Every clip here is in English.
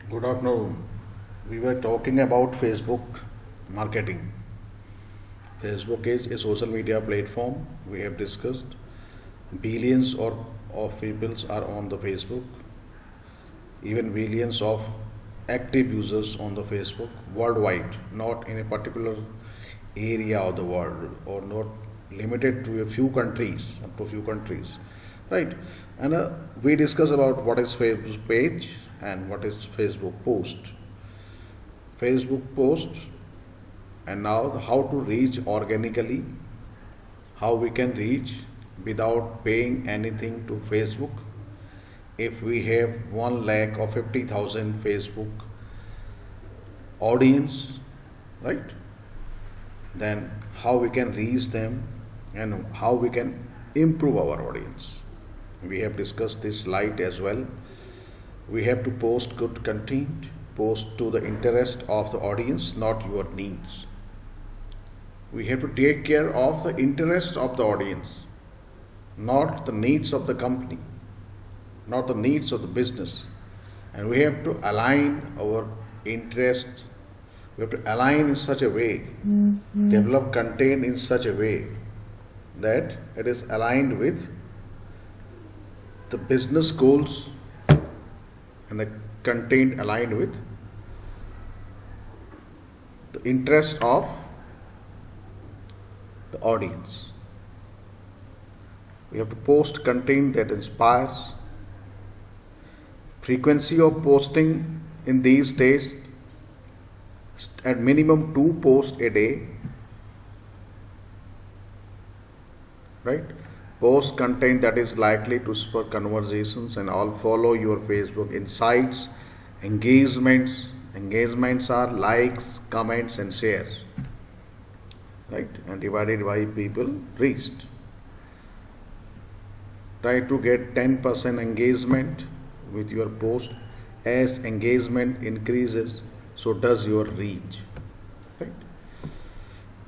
Good afternoon. We were talking about Facebook marketing. Facebook is a social media platform. We have discussed billions of people are on the Facebook, even billions of active users on the Facebook worldwide, not in a particular area of the world or not limited to a few countries, up to few countries, right? And we discuss about what is Facebook page and what is Facebook post. Facebook post and now how to reach organically, how we can reach without paying anything to Facebook. If we have 1 lakh or 50,000 Facebook audience, right? Then how we can reach them and how we can improve our audience. We have discussed this slide as well. We have to post good content, post to the interest of the audience, not your needs. We have to take care of the interest of the audience, not the needs of the company, not the needs of the business. And we have to align our interest. We have to align in such a way, develop content in such a way that it is aligned with the business goals and the content aligned with the interest of the audience. We have to post content that inspires. Frequency of posting in these days at minimum 2 posts a day, right? Post content that is likely to spur conversations and all. Follow your Facebook insights. Engagements are likes, comments and shares, right? And divided by people reached. Try to get 10% engagement with your post. As engagement increases, so does your reach, right?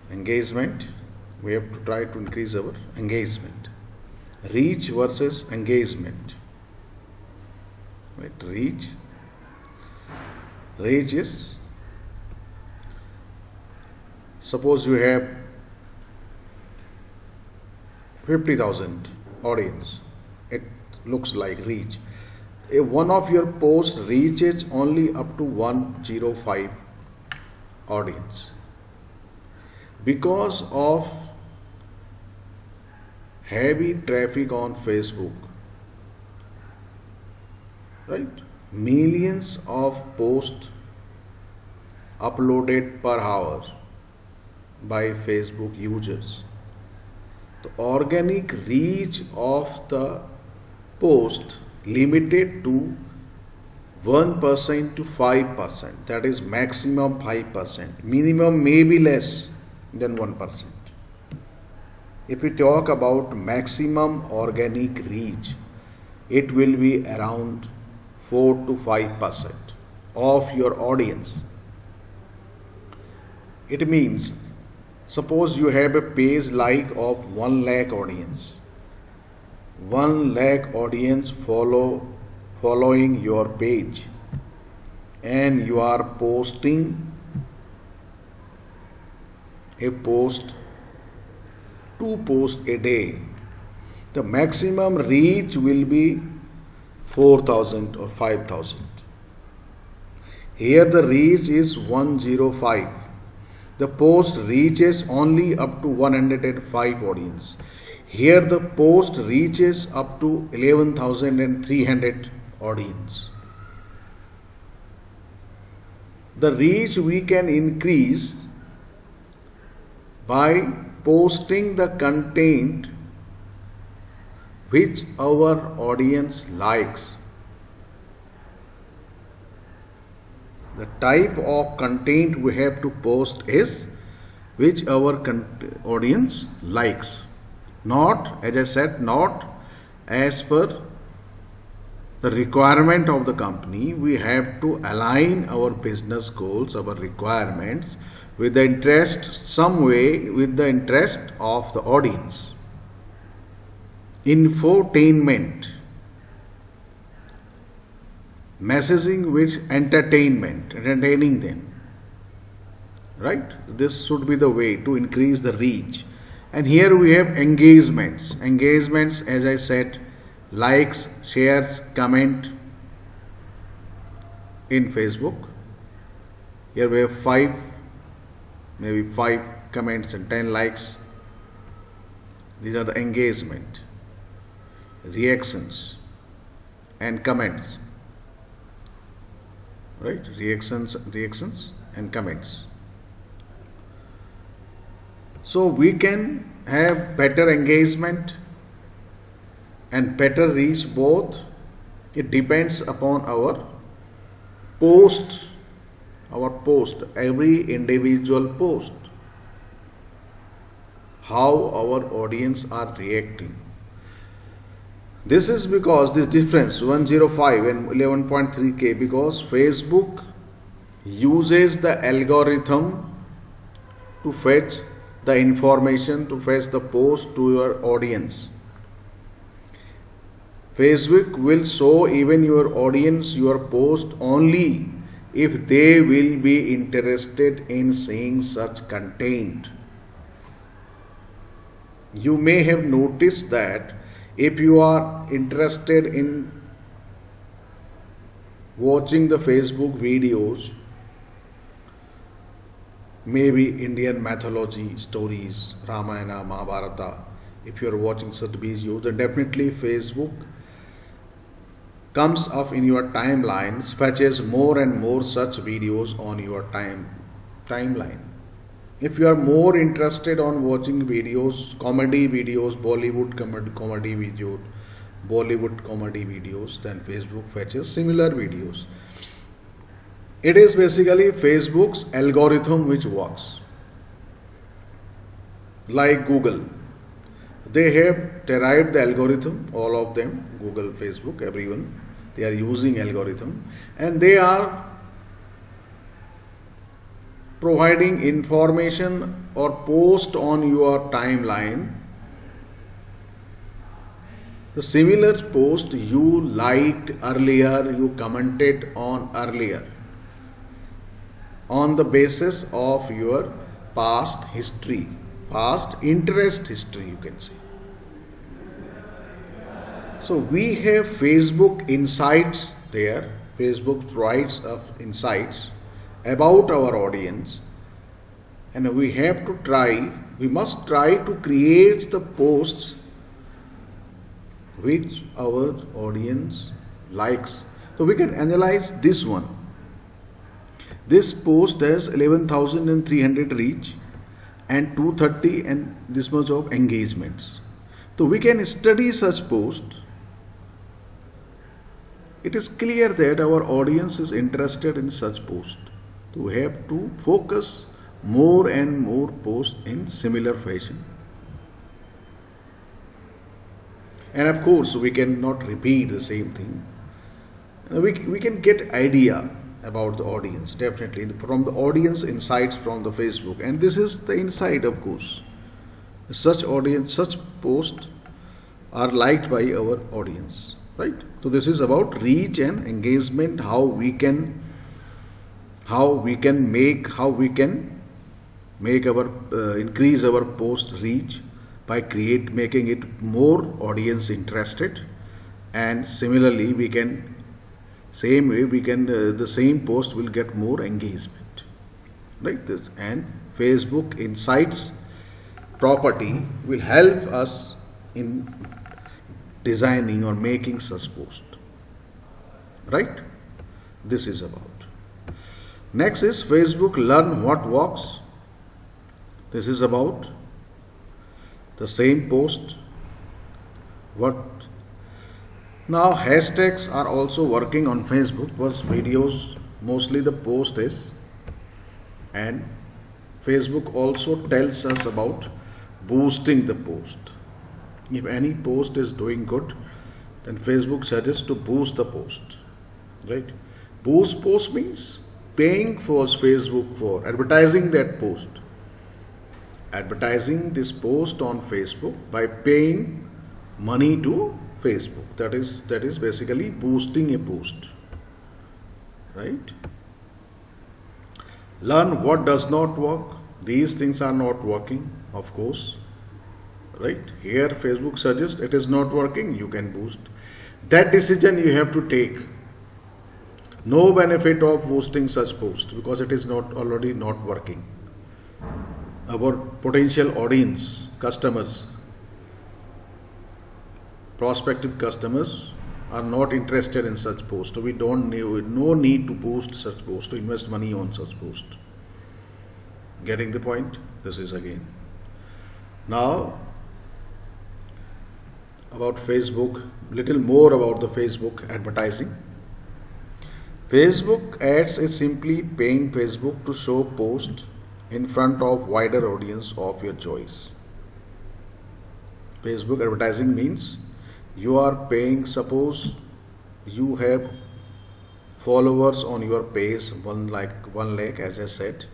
Engagement, we have to try to increase our engagement. Reach versus engagement, right? Reach is, suppose you have 50,000 audience, it looks like reach. If one of your posts reaches only up to 105 audience, because of heavy traffic on Facebook, right? Millions of posts uploaded per hour by Facebook users. The organic reach of the post limited to 1% to 5%, that is maximum 5%, minimum may be less than 1%. If we talk about maximum organic reach, it will be around 4 to 5% of your audience. It means, suppose you have a page like of 1 lakh audience. 1 lakh audience following your page, and you are posting a post, 2 posts a day. The maximum reach will be 4,000 or 5,000. Here the reach is 105. The post reaches only up to 105 audience. Here the post reaches up to 11,300 audience. The reach we can increase by posting the content which our audience likes. The type of content we have to post is which our audience likes. Not, as I said, not as per the requirement of the company. We have to align our business goals, our requirements with the interest, some way with the interest of the audience. Infotainment messaging with entertaining them. Right? This should be the way to increase the reach. And here we have engagements. Engagements, as I said, likes, shares, comment in Facebook. Here we have maybe 5 comments and 10 likes. These are the engagement, reactions and comments. Right? Reactions and comments. So we can have better engagement and better reach both. It depends upon our post, every individual post, how our audience are reacting. This is because this difference 105 and 11.3K, because Facebook uses the algorithm to fetch the information, to fetch the post to your audience. Facebook will show even your audience your post only if they will be interested in seeing such content. You may have noticed that if you are interested in watching the Facebook videos, maybe Indian mythology stories, Ramayana, Mahabharata, if you are watching such videos, then definitely Facebook comes up in your timeline, fetches more and more such videos on your timeline. If you are more interested on watching videos, comedy videos, Bollywood comedy videos, Bollywood comedy videos, then Facebook fetches similar videos. It is basically Facebook's algorithm which works. Like Google, they have derived the algorithm, all of them, Google, Facebook, everyone, they are using algorithm, and they are providing information or post on your timeline, the similar post you liked earlier, you commented on earlier, on the basis of your past history, past interest history, you can say. So we have Facebook insights there. Facebook provides us insights about our audience, and we must try to create the posts which our audience likes. So we can analyze this one. This post has 11,300 reach and 230 and this much of engagements. So we can study such post. It is clear that our audience is interested in such post. So we have to focus more and more posts in similar fashion. And of course, we cannot repeat the same thing. We can get idea about the audience, definitely, from the audience insights from the Facebook. And this is the insight, of course. Such posts are liked by our audience, right? So this is about reach and engagement, how we can make our increase our post reach by making it more audience interested, and similarly the same post will get more engagement, like this. And Facebook Insights property will help us in designing or making such post, right? This is about. Next is Facebook Learn What Works. This is about the same post. Now hashtags are also working on Facebook, was videos mostly the post is, and Facebook also tells us about boosting the post. If any post is doing good, then Facebook suggests to boost the post, right? Boost post means paying for Facebook for advertising that post. Advertising this post on Facebook by paying money to Facebook. That is basically boosting a post. right? Learn what does not work. These things are not working, of course, right? Here Facebook suggests it is not working, you can boost. That decision you have to take. No benefit of boosting such post because it is not already not working. Our potential audience, customers, prospective customers are not interested in such post. So we don't need, no need to boost such post, to invest money on such post. Getting the point? This is again. Now about Facebook, little more about the Facebook advertising. Facebook ads is simply paying Facebook to show posts in front of wider audience of your choice. Facebook advertising means you are paying, suppose you have followers on your page 1 lakh as I said.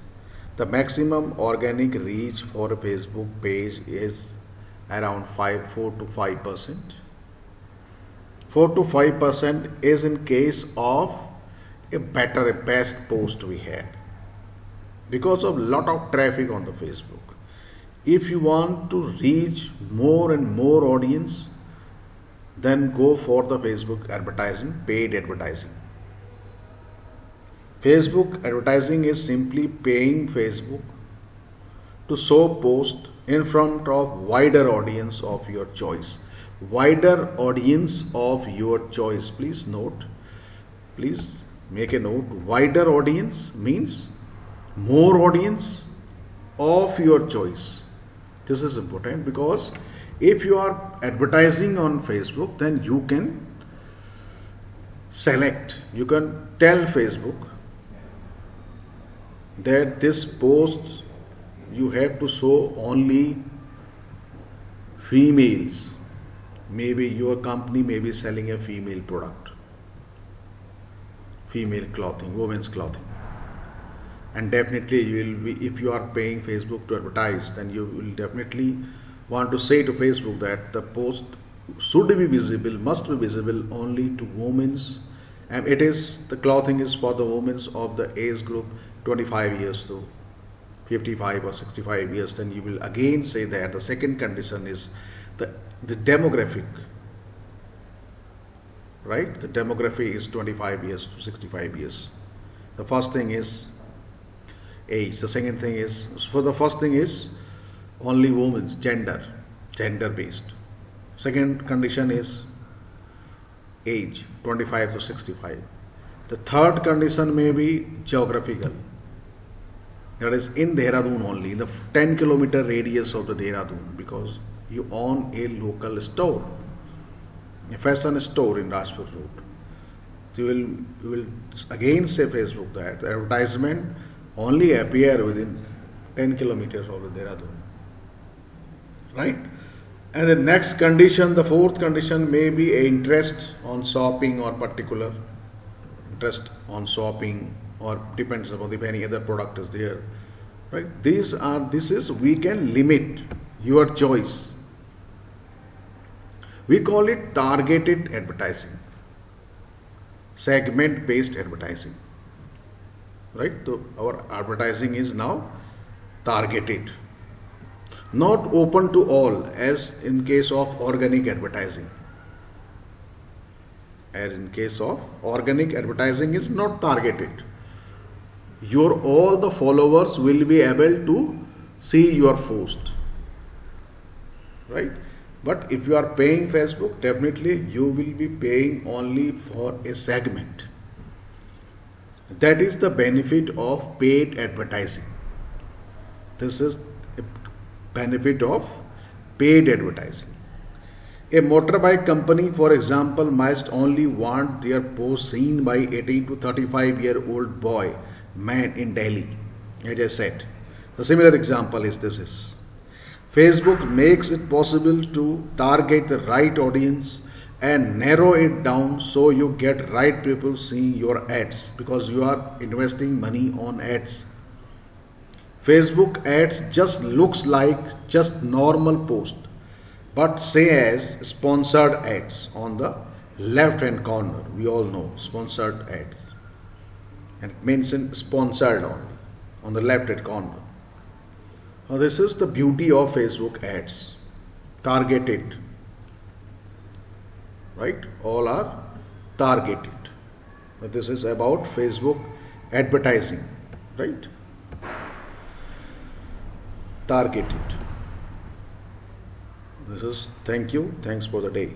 The maximum organic reach for a Facebook page is around 4 to 5%. 4 to 5% is in case of a best post we had because of lot of traffic on the Facebook. If you want to reach more and more audience, then go for the Facebook advertising, paid advertising. Facebook advertising is simply paying Facebook to show post in front of wider audience of your choice. Wider audience of your choice. Please note, please make a note. Wider audience means more audience of your choice. This is important because if you are advertising on Facebook, then you can select, you can tell Facebook that this post you have to show only females. Maybe your company may be selling a female product, female clothing, women's clothing, and definitely you will be, if you are paying Facebook to advertise, then you will definitely want to say to Facebook that the post should be visible, must be visible only to women's, and it is, the clothing is for the women's of the age group 25 years to 55 or 65 years. Then you will again say that the second condition is the demographic, right? The demography is 25 years to 65 years. The first thing is age. The second thing is, for the first thing is only women's, gender based. Second condition is age, 25 to 65. The third condition may be geographical. That is in Dehradun only, in the 10-kilometer radius of the Dehradun, because you own a local store, a fashion store in Rajpur Road. So you will again say Facebook that the advertisement only appear within 10 kilometers of the Dehradun, right? And the next condition, the fourth condition may be a interest on shopping or particular interest on shopping, or depends upon if any other product is there, right? This is, we can limit your choice. We call it targeted advertising, segment based advertising, right? So our advertising is now targeted, not open to all as in case of organic advertising. As in case of organic advertising is not targeted. Your all the followers will be able to see your post, right? But if you are paying Facebook, definitely you will be paying only for a segment. That is the benefit of paid advertising. This is a benefit of paid advertising. A motorbike company, for example, must only want their post seen by 18 to 35-year-old boy, man in Delhi, as I said. A similar example is this. Facebook makes it possible to target the right audience and narrow it down so you get right people seeing your ads, because you are investing money on ads. Facebook ads just looks like just normal post, but say as sponsored ads on the left hand corner. We all know sponsored ads. and mention sponsored only on the left hand corner. Now this is the beauty of Facebook ads, targeted, right? All are targeted. But this is about Facebook advertising, right? Targeted. This is, thank you, thanks for the day.